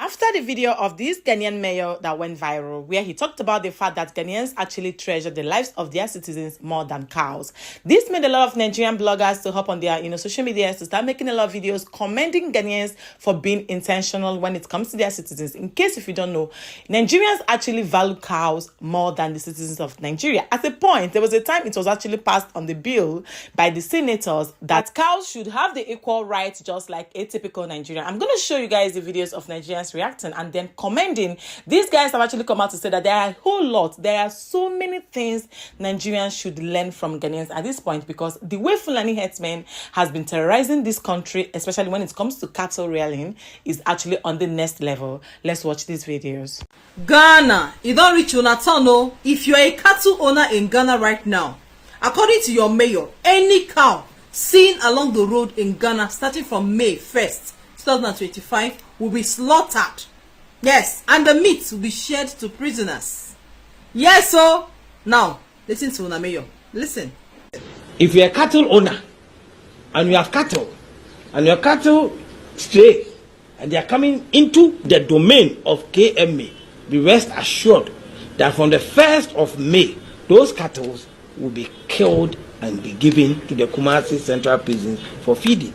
After the video of this Ghanaian mayor that went viral, where he talked about the fact that Ghanaians actually treasure the lives of their citizens more than cows, this made a lot of Nigerian bloggers to hop on their social media to start making a lot of videos commending Ghanaians for being intentional when it comes to their citizens. In case if you don't know, Nigerians actually value cows more than the citizens of Nigeria. At a point, there was a time it was actually passed on the bill by the senators that cows should have the equal rights just like a typical Nigerian. I'm going to show you guys the videos of Nigerians reacting and then commending. These guys have actually come out to say that there are a whole lot. There are so many things Nigerians should learn from Ghanaians at this point, because the way Fulani herdsmen has been terrorizing this country, especially when it comes to cattle rearing, is actually on the next level. Let's watch these videos. Ghana, you don't reach your turn. If you're a cattle owner in Ghana right now, according to your mayor, any cow seen along the road in Ghana starting from May 1st, 2025 will be slaughtered. Yes, and the meat will be shared to prisoners. Yes, so now listen to Una Mayor. Listen. If you're a cattle owner and you have cattle and your cattle stray and they are coming into the domain of KMA, be rest assured that from the 1st of May, those cattle will be killed and be given to the Kumasi Central Prison for feeding.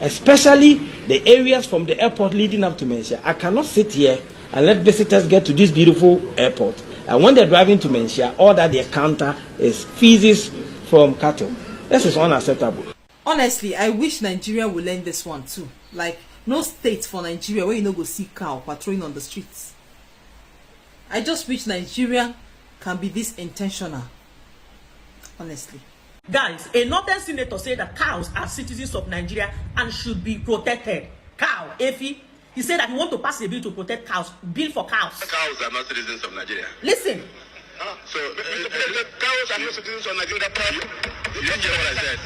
Especially the areas from the airport leading up to Menchia. I cannot sit here and let visitors get to this beautiful airport, and when they're driving to Menchia, all that they encounter is feces from cattle. This is unacceptable. Honestly, I wish Nigeria would learn this one too. Like, no state for Nigeria where you no go see cow patrolling on the streets. I just wish Nigeria can be this intentional. Honestly. Guys, a northern senator said that cows are citizens of Nigeria and should be protected. Cow, Efi, he said that he want to pass a bill to protect cows, bill for cows. Cows are not citizens of Nigeria. Listen. So, cows are not citizens of Nigeria. You didn't hear what I said.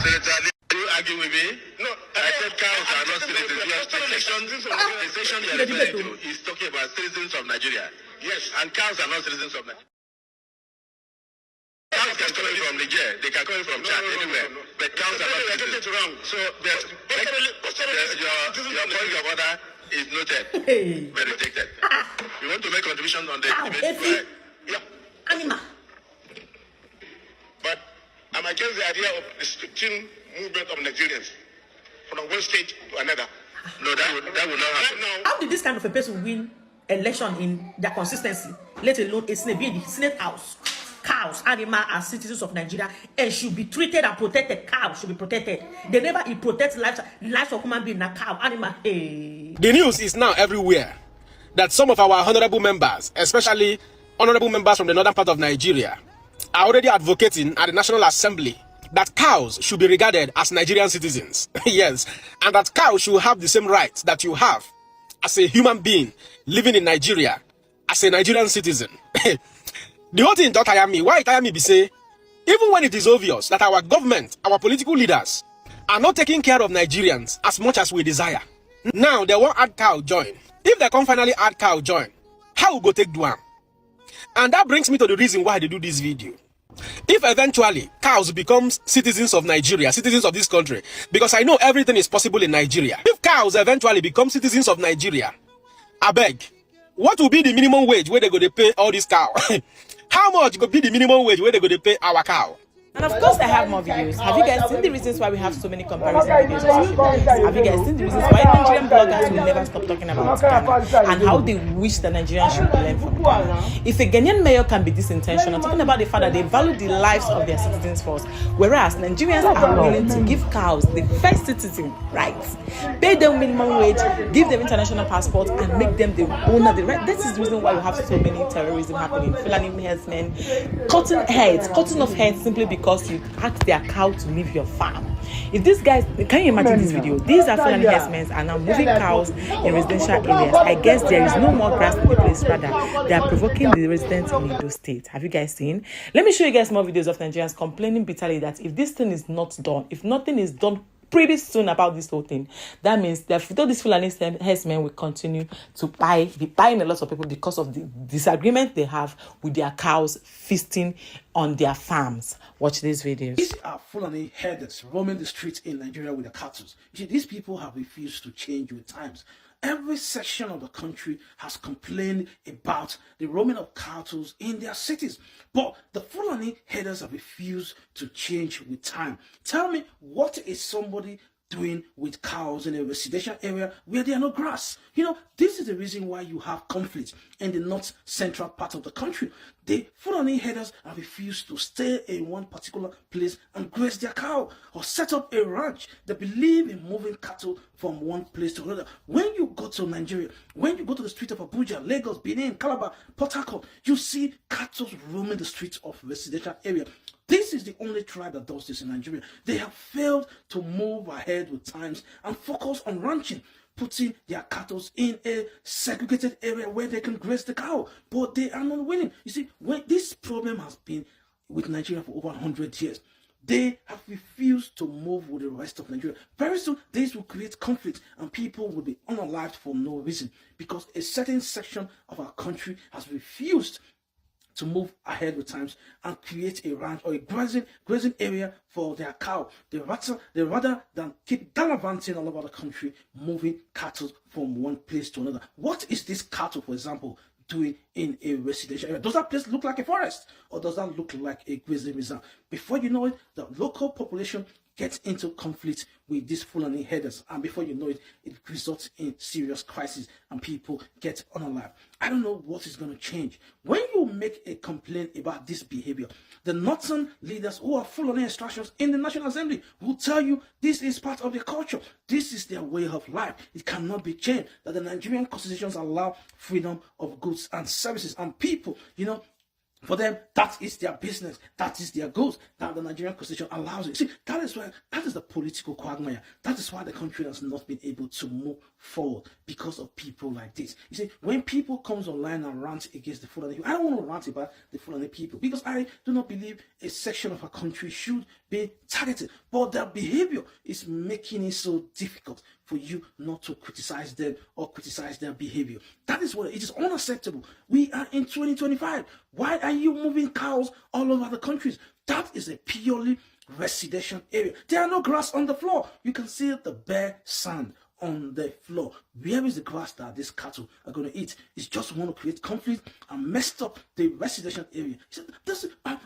Senator, did you argue with me? No, I said cows are not citizens. Yes, the section you're referring to is talking about citizens of Nigeria. Yes, and cows are not citizens of Nigeria. Cows can come in from Niger, they can come in from Chad, anywhere. But cows are not citizens. So your point of order is noted, but rejected. We want to make contribution on the debate. Yeah. Anima. But I'm against the idea of restricting movement of Nigerians from one state to another. No, that will not happen. Right now, how did this kind of a person win election in their consistency, let alone a Senate, be in the Senate House? Cows, animals are citizens of Nigeria and should be treated and protected. Cows should be protected. They never protect lives of human being. Now, cow, animal. Hey. The news is now everywhere that some of our honorable members, especially honorable members from the northern part of Nigeria, are already advocating at the National Assembly that cows should be regarded as Nigerian citizens. Yes, and that cows should have the same rights that you have as a human being living in Nigeria, as a Nigerian citizen. The whole thing don't tire me. Why tire me be say, even when it is obvious that our government, our political leaders are not taking care of Nigerians as much as we desire. Now they want add cow join. If they can finally add cow join, how we go take do am? And that brings me to the reason why they do this video. If eventually cows becomes citizens of Nigeria, citizens of this country, because I know everything is possible in Nigeria. If cows eventually become citizens of Nigeria, I beg, what will be the minimum wage where they go to pay all these cows? How much could be the minimum wage where they go to pay our cow? And of course, I have more videos. Have you guys seen the reasons why we have so many comparison videos on social media? Have you guys seen the reasons why Nigerian bloggers will never stop talking about Ghana and how they wish the Nigerians should learn from Ghana? If a Ghanaian mayor can be this intentional, talking about the fact that they value the lives of their citizens first, whereas Nigerians are willing to give cows the first citizen rights, pay them minimum wage, give them international passports, and make them the owner of the right. This is the reason why we have so many terrorism happening. Fulani herdsmen cutting off heads simply because you ask their cow to leave your farm. If these guys, can you imagine this video? These are Fulani herdsmen are now moving cows in residential areas. I guess there is no more grass in the place, rather they are provoking the residents in Edo State. Have you guys seen? Let me show you guys more videos of Nigerians complaining bitterly that if this thing is not done, if nothing is done pretty soon about this whole thing, that means that all these Fulani herdsmen will continue to be buying a lot of people because of the disagreement they have with their cows feasting on their farms. Watch these videos. These are Fulani herders roaming the streets in Nigeria with the cattle. You see, these people have refused to change with times. every section of the country has complained about the roaming of cattle in their cities. But the Fulani headers have refused to change with time. Tell me, what is somebody doing with cows in a residential area where there are no grass? This is the reason why you have conflict in the north central part of the country. The Fulani headers have refused to stay in one particular place and graze their cow or set up a ranch. They believe in moving cattle from one place to another. When you go to Nigeria, when you go to the street of Abuja, Lagos, Benin, Calabar, Port Harcourt, you see cattle roaming the streets of residential area. This is the only tribe that does this in Nigeria. They have failed to move ahead with times and focus on ranching, putting their cattle in a segregated area where they can graze the cow, but they are not willing. You see, when this problem has been with Nigeria for over 100 years, they have refused to move with the rest of Nigeria. Very soon, this will create conflict and people will be unalived for no reason because a certain section of our country has refused to move ahead with times and create a ranch or a grazing area for their cow. They rather than keep gallivanting all over the country, moving cattle from one place to another. What is this cattle, for example, doing in a residential area? Does that place look like a forest or does that look like a grazing reserve? Before you know it, the local population gets into conflict with these Fulani headers, and before you know it, it results in serious crisis and people get unalive. I don't know what is going to change. When you make a complaint about this behavior, the northern leaders who are Fulani extractions in the National Assembly will tell you this is part of their culture. This is their way of life. It cannot be changed. That the Nigerian constitutions allow freedom of goods and services and people, for them, that is their business. That is their goals. That the Nigerian constitution allows it. See, that is the political quagmire. That is why the country has not been able to move forward because of people like this. You see, when people comes online and rant against the Fulani, I don't want to rant about the Fulani people because I do not believe a section of our country should be targeted. But their behavior is making it so difficult for you not to criticize them or criticize their behavior. That is what it is unacceptable. We are in 2025. Why are you moving cows all over the countries? That is a purely residential area. There are no grass on the floor. You can see the bare sand on the floor. Where is the grass that these cattle are going to eat? It's just want to create conflict and messed up the residential area.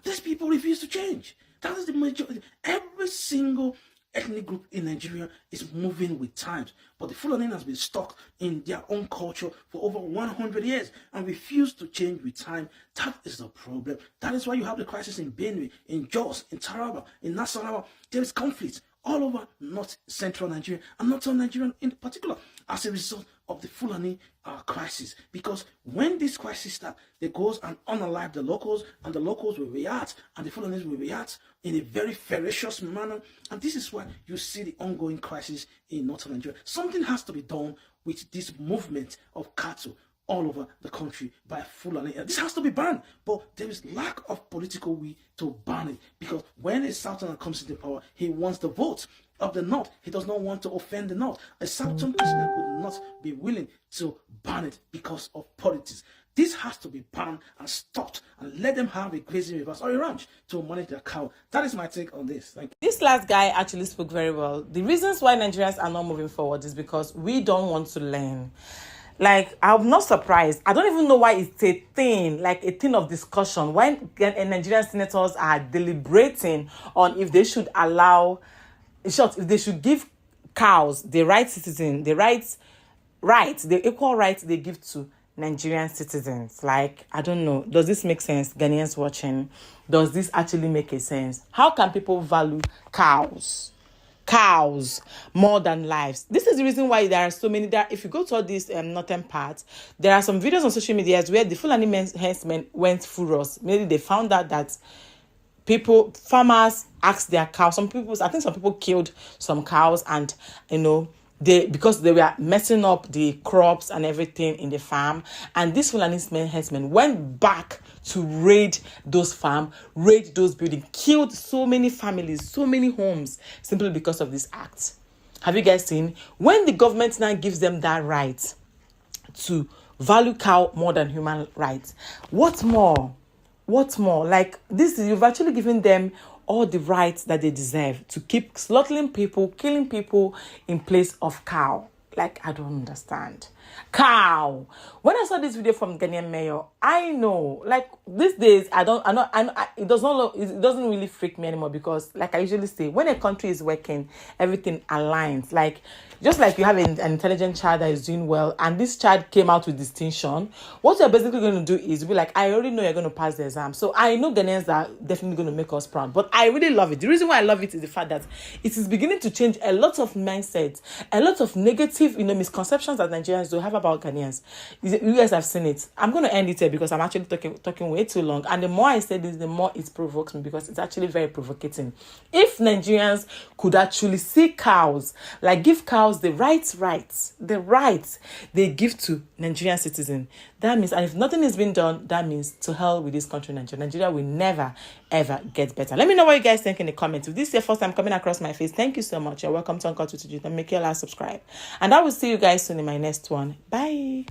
These people refuse to change. That is the majority. Every single ethnic group in Nigeria is moving with times, but the Fulani has been stuck in their own culture for over 100 years and refuse to change with time. That is the problem. That is why you have the crisis in Benue, in Jos, in Taraba, in Nasarawa. There is conflict all over north central Nigeria and northern Nigeria in particular as a result of the Fulani crisis. Because when this crisis starts, they goes and unalive the locals, and the locals will react, and the Fulanis will react in a very ferocious manner. And this is why you see the ongoing crisis in northern Nigeria. Something has to be done with this movement of cattle all over the country by Fulani. This has to be banned, but there is lack of political will to ban it, because when a Southerner comes into power, he wants the vote of the North. He does not want to offend the North. A Southern president would not be willing to ban it because of politics. This has to be banned and stopped, and let them have a grazing reserve or a ranch to manage their cow. That is my take on this. Thank you. This last guy actually spoke very well. The reasons why Nigerians are not moving forward is because we don't want to learn. Like, I'm not surprised. I don't even know why it's a thing, like a thing of discussion. Why Nigerian senators are deliberating on if they should allow, in short, if they should give cows the right citizen, the equal rights they give to Nigerian citizens. Like, I don't know. Does this make sense? Ghanaians watching, does this actually make a sense? How can people value cows more than lives? This is the reason why there are so many. If you go to all this northern part, there are some videos on social media where the Fulani herdsmen went furious. Maybe they found out that farmers asked their cows. I think some people killed some cows, and because they were messing up the crops and everything in the farm. And these Fulani herdsmen went back to raid those farms, raid those buildings, killed so many families, so many homes, simply because of this act. Have you guys seen? When the government now gives them that right to value cow more than human rights, what more? Like, you've actually given them all the rights that they deserve to keep slaughtering people, killing people in place of cow. Like, I don't understand. Cow. When I saw this video from Ghanaian mayor, I know, like, these days, it doesn't really freak me anymore, because, like I usually say, when a country is working, everything aligns. Like, just like you have an intelligent child that is doing well, and this child came out with distinction, what you're basically going to do is be like, I already know you're going to pass the exam. So I know Ghanaians are definitely going to make us proud. But I really love it. The reason why I love it is the fact that it is beginning to change a lot of mindsets, a lot of negative, misconceptions that Nigerians do have about Ghanaians. You guys have seen it. I'm going to end it here because I'm actually talking way too long. And the more I say this, the more it provokes me, because it's actually very provocating. If Nigerians could actually see cows, like give cows the rights they give to Nigerian citizens, that means, and if nothing is being done, that means to hell with this country, Nigeria. Nigeria will never, ever get better. Let me know what you guys think in the comments. If this is your first time coming across my face, thank you so much. You're welcome to Uncut. Don't make sure you subscribe. And I will see you guys soon in my next one. Bye.